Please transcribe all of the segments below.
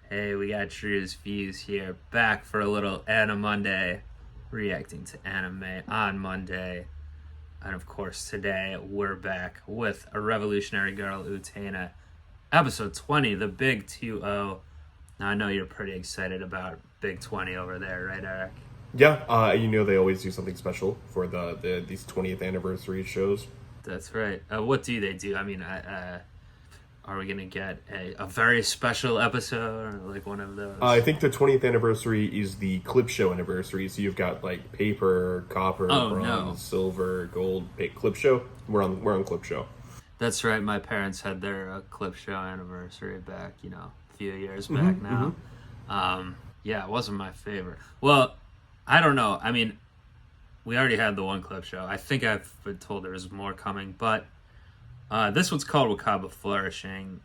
Hey, we got Drewz Viewz here, back for a little Anime Monday, reacting to anime on Monday. And of course, today we're back with a revolutionary girl, Utena, episode 20, the big 2-0. Now, I know you're pretty excited about Big 20 over there, right, Eric? Yeah, they always do something special for these 20th anniversary shows. That's right. What do they do? I mean, are we going to get a very special episode, or like one of those? I think the 20th anniversary is the clip show anniversary, so you've got like paper, copper, bronze, silver, gold, clip show. We're on clip show. That's right. My parents had their clip show anniversary back, a few years back now. Yeah, it wasn't my favorite. Well, I don't know. I mean, we already had the one clip show. I think I've been told there was more coming, but this one's called Wakaba Flourishing.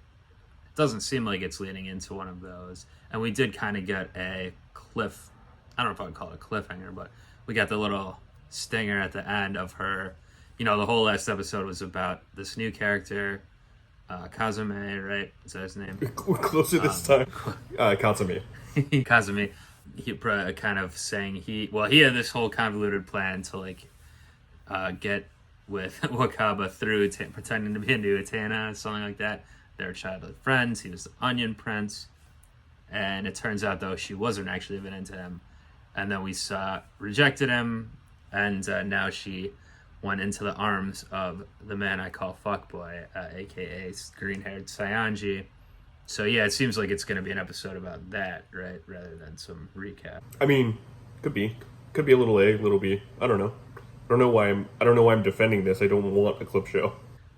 It doesn't seem like it's leading into one of those. And we did kind of get I don't know if I would call it a cliffhanger, but we got the little stinger at the end of her. The whole last episode was about this new character, Kazumi, right? Is that his name? We're closer this time. Kazumi. Kazumi. He kind of saying he had this whole convoluted plan to get with Wakaba through pretending to be into Utena, something like that. They're childhood friends. He was the Onion Prince, and it turns out though she wasn't actually even into him. And then we rejected him, and now she went into the arms of the man I call Fuckboy, aka green-haired Sayanji. So yeah, it seems like it's going to be an episode about that, right? Rather than some recap. I mean, could be a little A, little B. I don't know. I don't know why I'm defending this. I don't want a clip show.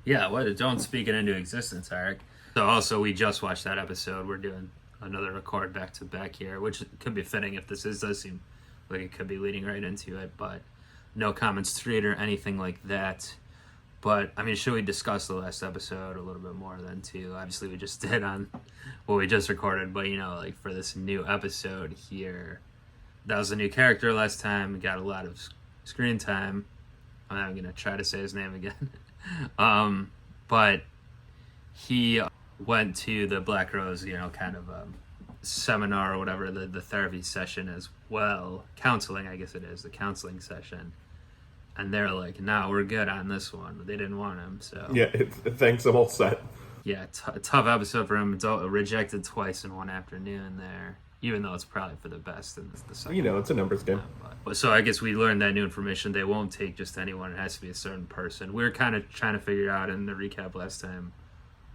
Yeah, don't speak it into existence, Eric. So also, we just watched that episode. We're doing another record back to back here, which could be fitting if this does seem like it could be leading right into it. But no comments to read or anything like that. But, I mean, should we discuss the last episode a little bit more then, too? Obviously, we just did on what we just recorded, but, for this new episode here, that was a new character last time. We got a lot of screen time. I'm going to try to say his name again. But he went to the Black Rose, kind of seminar or whatever, the therapy session as well. Counseling, I guess it is, the counseling session. And they're like, "No, we're good on this one." But they didn't want him, so yeah. Thanks, I'm all set. Yeah, tough episode for him. Rejected twice in one afternoon there, even though it's probably for the best in the second. It's a numbers game. But so I guess we learned that new information. They won't take just anyone. It has to be a certain person. We were kind of trying to figure out in the recap last time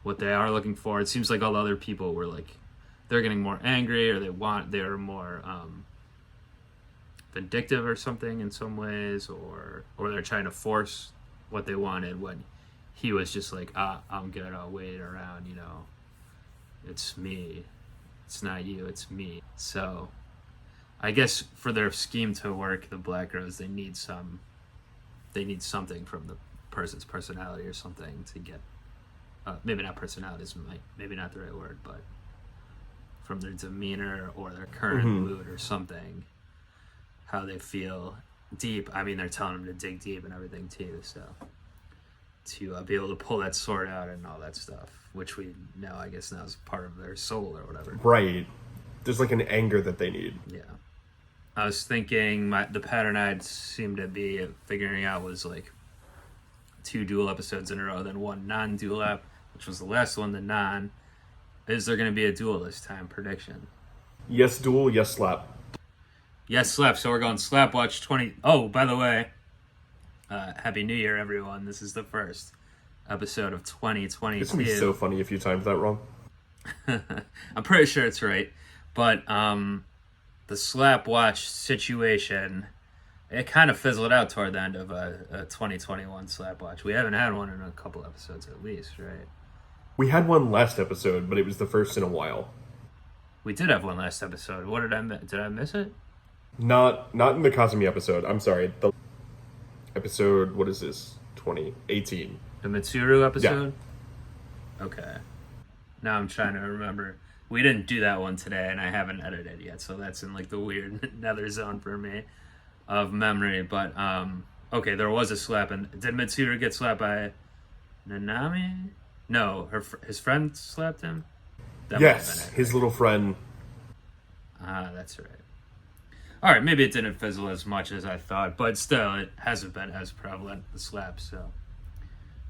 what they are looking for. It seems like all the other people were they're getting more angry, or they're more vindictive or something in some ways, or they're trying to force what they wanted, when he was just like, I'm good, I'll wait around, it's me, it's not you, it's me. So I guess for their scheme to work, the Black Rose, they need something from the person's personality or something to get maybe not personality is maybe not the right word, but from their demeanor or their current mood or something, how they feel deep. I mean, they're telling them to dig deep and everything too, so to be able to pull that sword out and all that stuff, which we know, I guess now is part of their soul or whatever. Right. There's an anger that they need. Yeah. I was thinking the pattern I'd seem to be figuring out was 2 dual episodes in a row, then 1 non-dual ep, which was the last one, the non. Is there going to be a dual this time? Prediction. Yes, dual, yes, slap. Yes, slap. So we're going Slap Watch 20. Oh, by the way, Happy New Year, everyone. This is the first episode of 2022. It's going to be so funny if you timed that wrong. I'm pretty sure it's right. But the Slap Watch situation, it kind of fizzled out toward the end of a 2021 Slap Watch. We haven't had one in a couple episodes at least, right? We had one last episode, but it was the first in a while. We did have one last episode. What did I miss? Did I miss it? Not in the Kazumi episode. I'm sorry. The episode, what is this? 2018. The Mitsuru episode? Yeah. Okay. Now I'm trying to remember. We didn't do that one today, and I haven't edited yet, so that's in the weird nether zone for me of memory. But okay, there was a slap, and did Mitsuru get slapped by Nanami? No, his friend slapped him. Yes, his little friend Ah, that's right. All right, maybe it didn't fizzle as much as I thought, but still, it hasn't been as prevalent, the slap, so.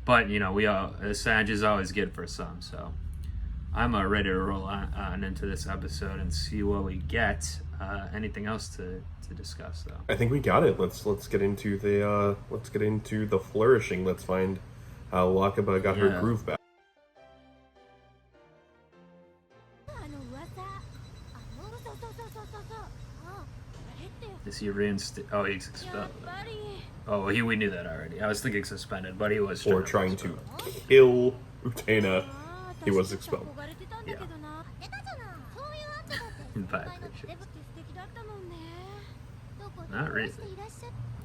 But, you know, Assange is always good for some, so. I'm ready to roll on into this episode and see what we get. Anything else to discuss, though? I think we got it. Let's get into the flourishing. Let's find how Wakaba got her groove back. Is he reinstated? Oh, he's expelled. Oh, we knew that already. I was thinking suspended, but he was. Or trying to kill Utena. He was expelled. Yeah. Bad pictures. Not really.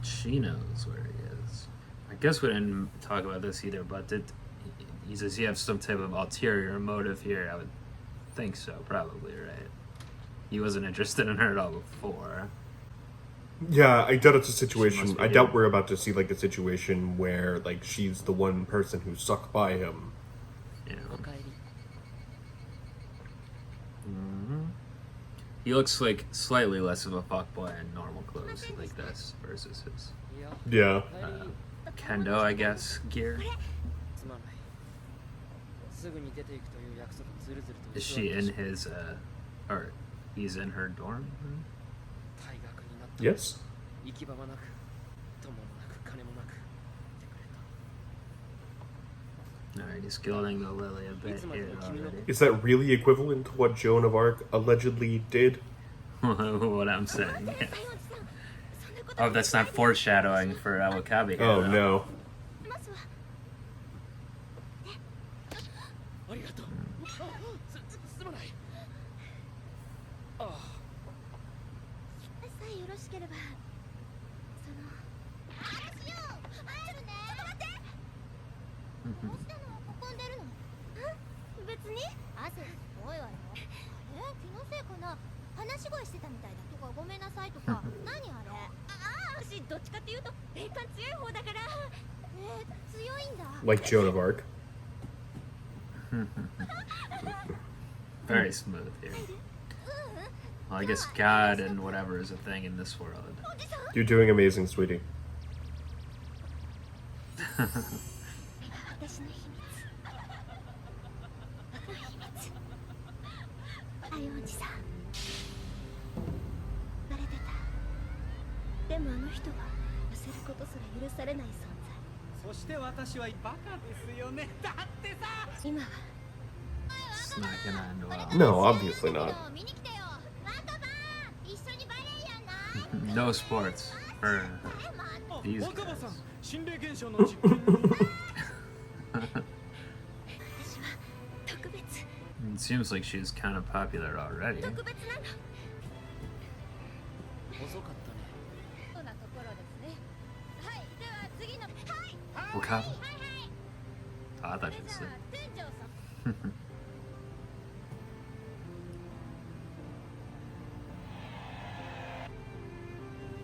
She knows where he is. I guess we didn't talk about this either, but he says you have some type of ulterior motive here. I would think so, probably, right? He wasn't interested in her at all before. Yeah, I doubt it's a situation. I doubt we're about to see like a situation where like she's the one person who stuck by him. Yeah. He looks like slightly less of a fuckboy in normal clothes like this versus his kendo, I guess, gear. Is she in his, or he's in her dorm? Yes. Alright, he's gilding the lily a bit here already. Is that really equivalent to what Joan of Arc allegedly did? What I'm saying. Yeah. Oh, that's not foreshadowing for Wakaba. Oh no. Like Joan of Arc. Very smooth here. Well, I guess God and whatever is a thing in this world. You're doing amazing, sweetie. It's not gonna end well. No, obviously not. No sports for these guys. It seems like she's kind of popular already. Wakaba? Oh, I thought you'd say.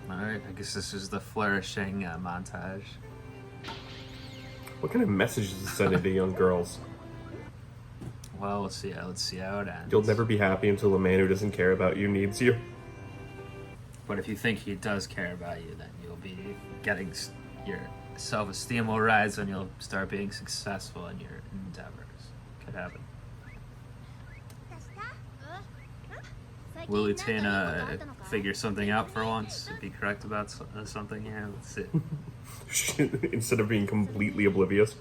Alright, I guess this is the flourishing montage. What kind of message is it sending to young girls? Well, let's see how it ends. You'll never be happy until a man who doesn't care about you needs you. But if you think he does care about you, then you'll be getting your self-esteem will rise and you'll start being successful in your endeavors. Could happen. Will Utena figure something out for once? Be correct about something here? Let's see. Instead of being completely oblivious.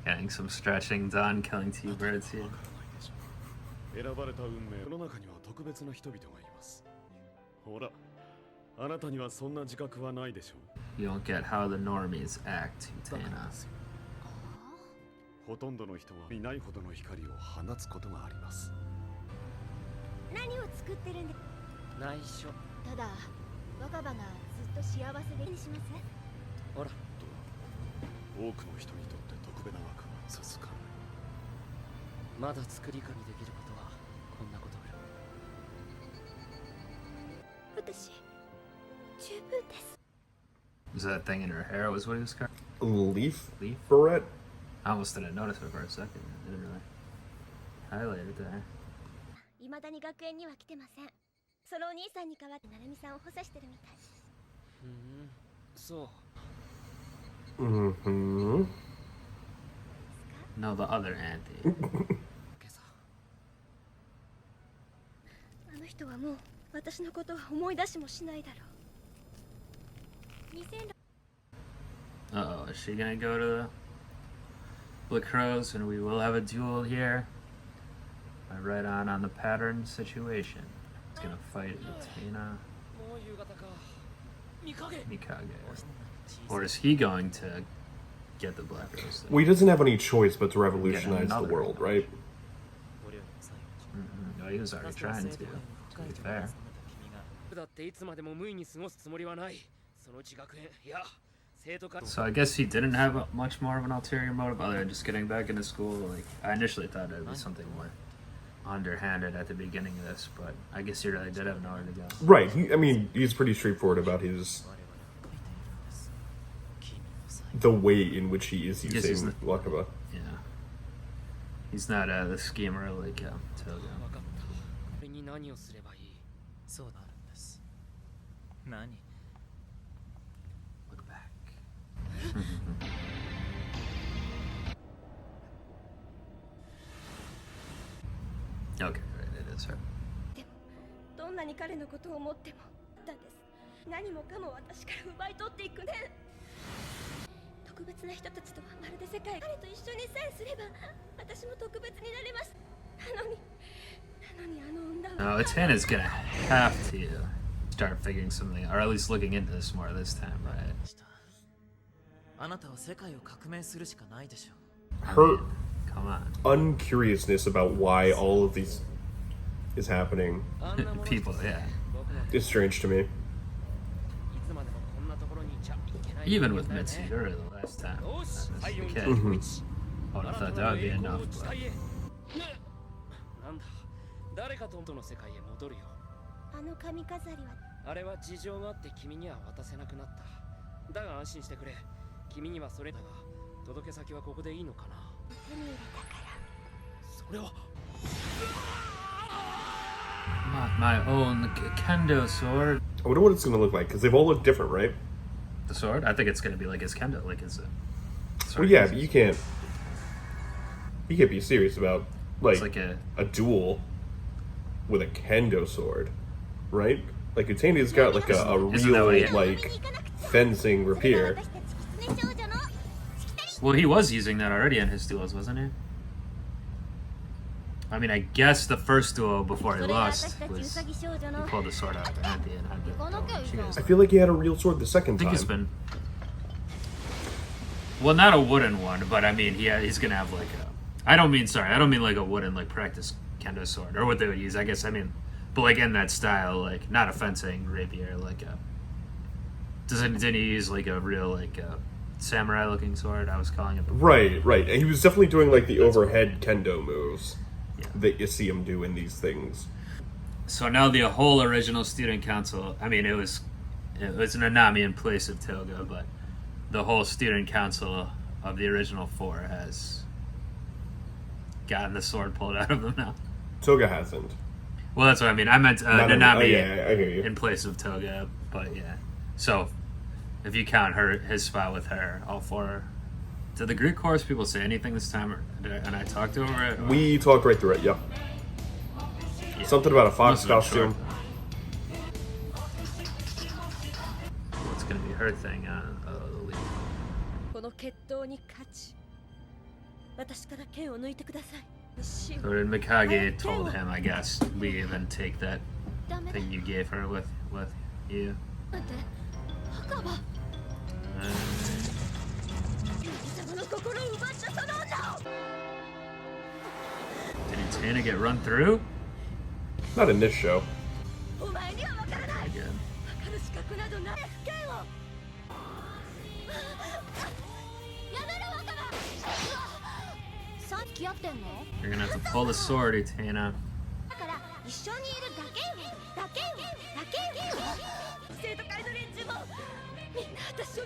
Getting some stretching done, killing two birds here. You don't get how the normies act, Utena. Is that thing in her hair was what he was covering? Leaf? Leaf? Barrette? I almost didn't notice it for a second. I didn't really highlight it there. 未だに学園には来てません。そのお兄さんに代わって成美さんを補佐してるみたい。そう。Mm-hmm. No, the other auntie. あの人はもう私のことは思い出しもしないだろう。Uh-oh, is she gonna go to the Crows and we will have a duel here? Right on the pattern situation. He's gonna fight Utena. Mikage. Or is he going to get the Black Rose? Well, he doesn't have any choice but to revolutionize the another world, right? Well, he was already trying to be fair. だっていつまでも無意に過ごすつもりはない。そのうち学園、いや、生徒会。 So I guess he didn't have much more of an ulterior motive other than just getting back into school. Like, I initially thought it would be something more underhanded at the beginning of this, but I guess he really did have nowhere to go. Right. I mean, he's pretty straightforward about the way in which he is using Wakaba. Yeah. He's not the schemer like Toga. これに何をすればいい？そうなるんです。何？ Look back. Okay, right, it is her. でもどんなに彼のことを思ってもだんです。何もかも私から奪い取っていくね。特別な人たちとはまるで世界。彼と一緒にさえすれば私も特別になれます。なのにあの女は。No, Utena's gonna have to start figuring something, or at least looking into this more this time, right? あなたは世界を革命するしかないでしょう。 Her Come on. uncuriousness about why all of these is happening People, yeah. is strange to me. Even with Mitsuhiro the last time. I missed the kid. I would have thought that would be enough, but... なんだ、誰かとの世界へ戻るよ。あの髪飾りは。あれは事情があって君には渡せなくなった。だが安心してくれ。君にはそれだが、届け先はここでいいのかな。手に入れたから。それは。My own kendo sword. I wonder what it's going to look like, because they've all looked different, right? The sword? I think it's going to be like his kendo, like his... Well, yeah, but you can't be serious about, like a duel with a kendo sword, right? Like, Utena's got, like, a real, like, fencing rapier. Well, he was using that already in his duels, wasn't he? I mean, I guess the first duel before he lost was he pulled the sword out of Andy and had to. I feel like he had a real sword the second time. I think he's been. Well, not a wooden one, but I mean, he's gonna have like a. I don't mean like a wooden like practice kendo sword or what they would use. I guess I mean, but like in that style, like not a fencing rapier, like a. Didn't he use like a real like samurai looking sword? I was calling it. Before. Right. And he was definitely doing like the overhead kendo moves that you see him do in these things. So now the whole original student council. I mean, it was an Anami in place of Toga, but the whole student council of the original four has gotten the sword pulled out of them now. Toga hasn't. Well, that's what I mean. I meant Nanami I hear you. in place of Toga, but yeah. So if you count his spot with her, all four. Did the Greek chorus people say anything this time, and I talked over it? Or? We talked right through it. Yep. Yeah. Something about a fox costume. What's gonna be her thing on the lead? この決闘に勝ち、私から剣を抜いてください。 So then Mikage told him, I guess, leave and take that thing you gave her with you. 待って、若葉。貴様の心を奪ったその女を。 Did Utena get run through? Not in this show. お前には分からない。 Again. 分かる資格などない。剣を。やめろ若葉。さっきやってんの？ You're gonna have to pull the sword, Utena. だから一緒にいるだけ生徒会の連中もみんな私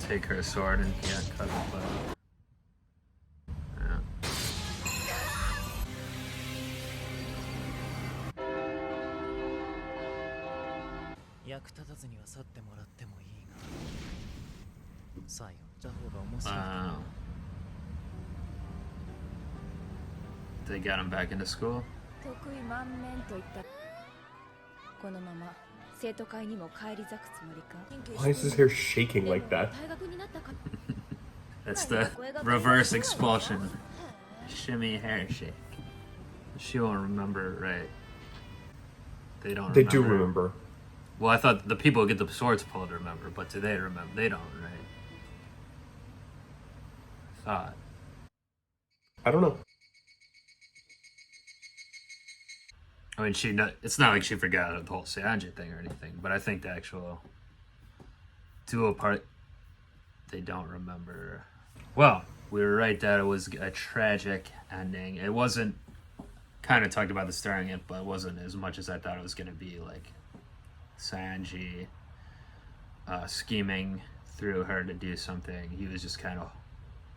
Take her sword and cut the bow. Yeah. 役立たずには去ってもらってもいいが、さあ呼んだ方が面白い。 Wow. They got him back into school? 得意満面といったこのまま生徒会にも返り咲くつもりか Why is his hair shaking like that? 大学になったか That's the reverse expulsion. Shimmy hair shake. She won't remember, right? They don't They remember. do remember. Well, I thought the people who get the swords pulled remember, but do they remember? They don't, right? I thought. I don't know. I mean, it's not like she forgot the whole Sanji thing or anything, but I think the actual duo part, they don't remember. Well, we were right that it was a tragic ending. It wasn't, kind of talked about this during it, but it wasn't as much as I thought it was going to be. Like, Sanji scheming through her to do something. He was just kind of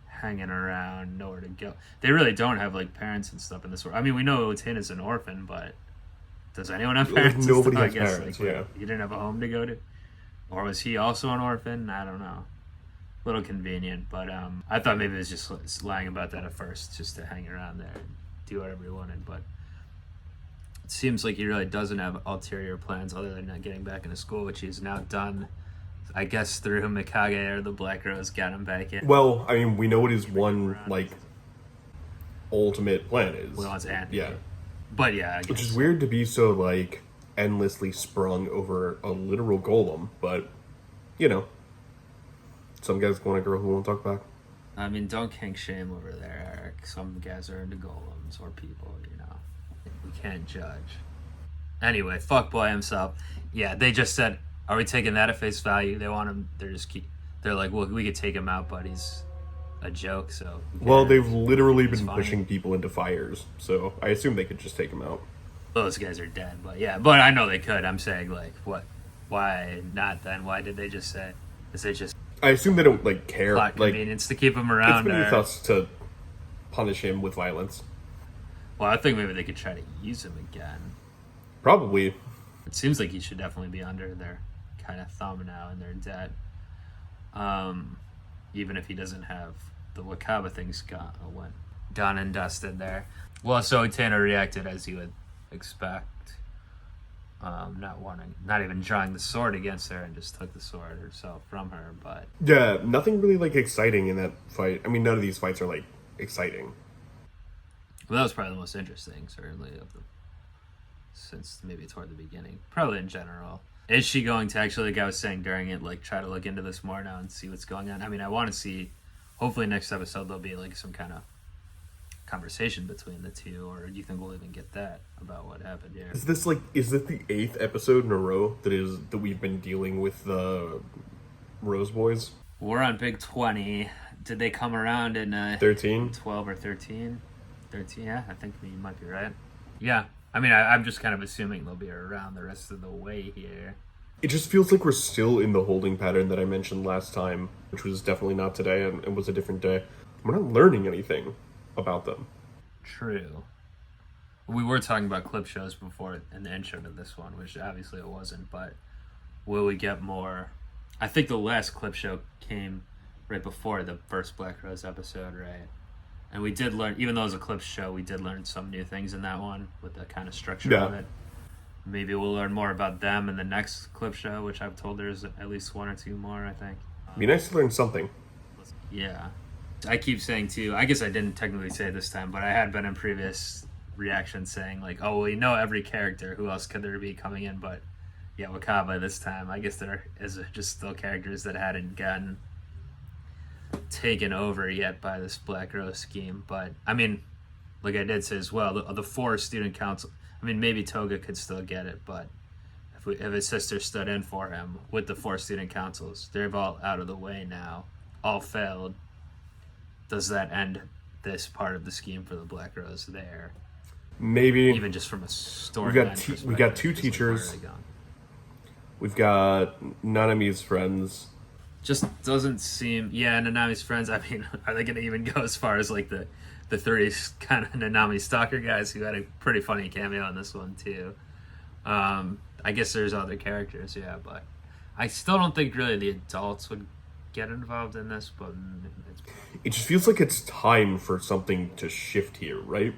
hanging around, nowhere to go. They really don't have, like, parents and stuff in this world. I mean, we know Utena's an orphan, but does anyone have parents? Nobody I has guess, parents, like, yeah. He didn't have a home to go to? Or was he also an orphan? I don't know. A little convenient, but I thought maybe it was just lying about that at first, just to hang around there and do whatever he wanted, but it seems like he really doesn't have ulterior plans other than not getting back into school, which he's now done, I guess, through Mikage or the Black Rose got him back in. Well, I mean, we know what his one, like, ultimate plan is. Well, it's Andy. Yeah. But yeah, I guess. Which is weird to be so, like, endlessly sprung over a literal golem, but, you know, some guys want a girl who won't talk back. I mean, don't kink shame over there, Eric. Some guys are into golems or people, you know. We can't judge. Anyway, fuckboy himself. Yeah, they just said, are we taking that at face value? They want him, they're like, well, we could take him out, but he's a joke, so. Well, they've literally been fine. pushing people into fires, so I assume they could just take him out. Those guys are dead, but yeah, but I know they could. I'm saying, like, what? Why not then? Why did they just say? Is it just I assume they don't, like, care. plot Like, convenience to keep him it's around? beneath Or, us to punish him with violence. well, I think maybe they could try to use him again. Probably. It seems like he should definitely be under their kind of thumb now in their debt. Even if he doesn't have the Wakaba things went done and dusted there. Well, so Utena reacted as you would expect. Not even drawing the sword against her, and just took the sword herself from her, but... Yeah, nothing really, like, exciting in that fight. I mean, none of these fights are, like, exciting. Well, that was probably the most interesting, certainly, of them. Since maybe toward the beginning. Probably in general. Is she going to actually, like I was saying during it, like, try to look into this more now and see what's going on? I mean, I want to see... Hopefully next episode there'll be, like, some kind of conversation between the two, or do you think we'll even get that about what happened here? Is this the 8th episode in a row that we've been dealing with the Rose Boys? We're on Big 20. Did they come around in 13? 12 or 13? 13, yeah, I think you might be right. Yeah, I mean, I'm just kind of assuming they'll be around the rest of the way here. It just feels like we're still in the holding pattern that I mentioned last time, which was definitely not today, and it was a different day. We're not learning anything about them. True. We were talking about clip shows before in the intro to this one, which obviously it wasn't, but will we get more? I think the last clip show came right before the first Black Rose episode, right? And we did learn, even though it was a clip show, we did learn some new things in that one with the kind of structure of it. Maybe we'll learn more about them in the next clip show, which I've told there's at least one or two more, I think. Be nice to learn something. Yeah. I keep saying too, I guess I didn't technically say it this time, but I had been in previous reactions saying like, oh, well, we know every character, who else could there be coming in? But yeah, Wakaba this time, I guess there is just still characters that hadn't gotten taken over yet by this Black Rose scheme. But I mean, like I did say as well, the 4 student council, I mean, maybe Toga could still get it, but if his sister stood in for him with the 4 student councils. They're all out of the way now, all failed. Does that end this part of the scheme for the Black Rose there? Maybe. Even just from a story. We got 2 teachers. We've got Nanami's friends. Just doesn't seem. Yeah, Nanami's friends. I mean, are they going to even go as far as like the 3 kind of Nanami stalker guys who had a pretty funny cameo in this one too? I guess there's other characters, yeah, but I still don't think really the adults would get involved in this. But it just feels like it's time for something to shift here, right?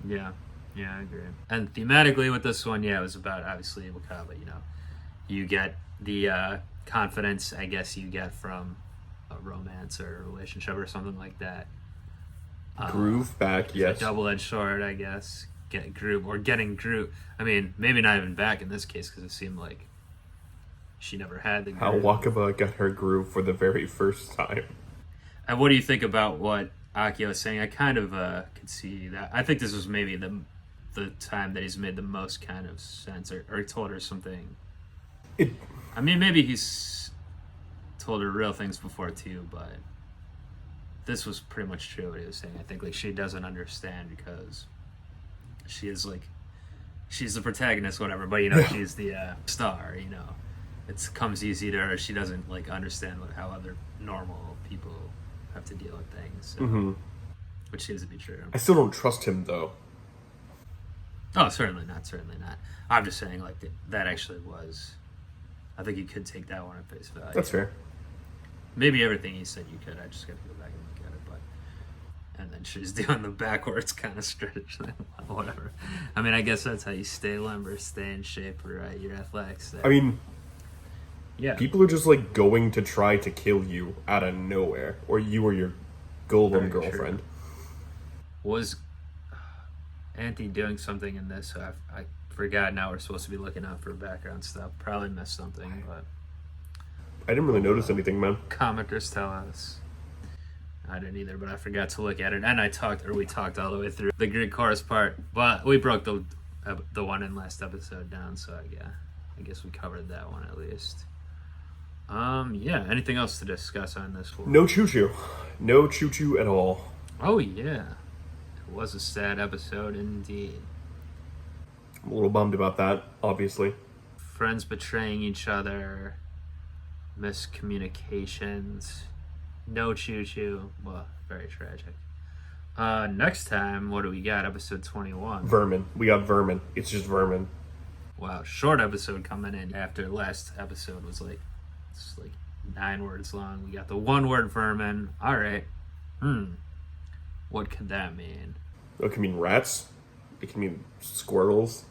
Yeah, I agree. And thematically with this one, yeah, it was about obviously Wakaba. You know, you get the confidence, I guess, you get from a romance or a relationship or something like that. Groove back, yes. A double-edged sword, I guess. Getting Groove. I mean, maybe not even back in this case because it seemed like she never had the groove. How Wakaba got her groove for the very first time. And what do you think about what Akio was saying? I kind of could see that. I think this was maybe the time that he's made the most kind of sense, or told her something. I mean, maybe he's told her real things before too, but this was pretty much true what he was saying. I think like she doesn't understand because she is like, she's the protagonist, whatever, but you know, she's the star, you know. It comes easy to her. She doesn't like understand how other normal people have to deal with things, so, which seems to be true. I still don't trust him though. Oh, certainly not. I'm just saying like that actually was. I think you could take that one at face value. That's fair. Maybe everything he said you could. I just got to go back and look at it, but and then she's doing the backwards kind of stretch thing. Whatever. I mean, I guess that's how you stay limber, stay in shape, or your athletics. There. I mean, yeah, people are just like going to try to kill you out of nowhere, or you or your golem girlfriend. True. Was Auntie doing something in this? I forgot. Now we're supposed to be looking out for background stuff. Probably missed something, but I didn't really notice anything, man. Commenters tell us. I didn't either, but I forgot to look at it. And we talked all the way through the Greek chorus part, but we broke the one in last episode down, so I guess we covered that one at least. Yeah. Anything else to discuss on this one? No choo-choo at all. Oh yeah, it was a sad episode indeed. I'm a little bummed about that, obviously. Friends betraying each other, miscommunications, no choo-choo. Well, very tragic. Next time, what do we got? Episode 21. Vermin. We got vermin. It's just vermin. Wow, short episode coming in after last episode was like 9 words long. We got the 1-word vermin. All right. What could that mean? It can mean rats. It can mean squirrels.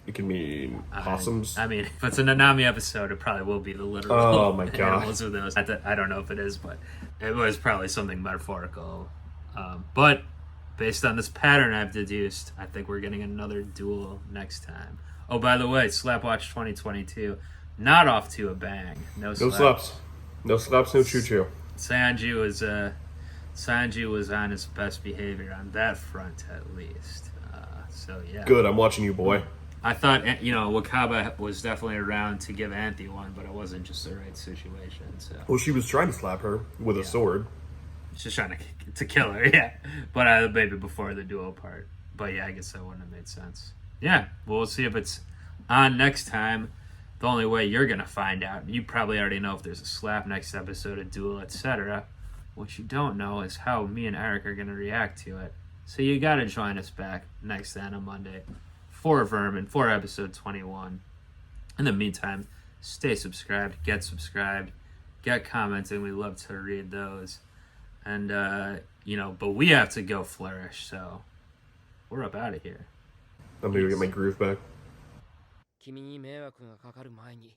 It can mean possums. I mean, if it's a Nanami episode, it probably will be the literal oh my god animals of those. I don't know if it is, but it was probably something metaphorical. But based on this pattern I've deduced, I think we're getting another duel next time. Oh, by the way, Slapwatch 2022, not off to a bang. No slaps. No slaps, no choo-choo. Sanji was on his best behavior on that front, at least. So, yeah. Good, I'm watching you, boy. I thought, Wakaba was definitely around to give Anthe one, but it wasn't just the right situation. So. Well, she was trying to slap her with a sword. She's trying to kill her, yeah. But maybe before the duel part. But yeah, I guess that wouldn't have made sense. Yeah, well, we'll see if it's on next time. The only way you're going to find out, you probably already know if there's a slap next episode, a duel, etc. What you don't know is how me and Eric are going to react to it. So you got to join us back next time on Monday for Vermin, for episode 21. In the meantime, stay subscribed, get commenting. We love to read those. And, but we have to go flourish, so we're up out of here. I'm going to get my groove back. 君に迷惑がかかる前に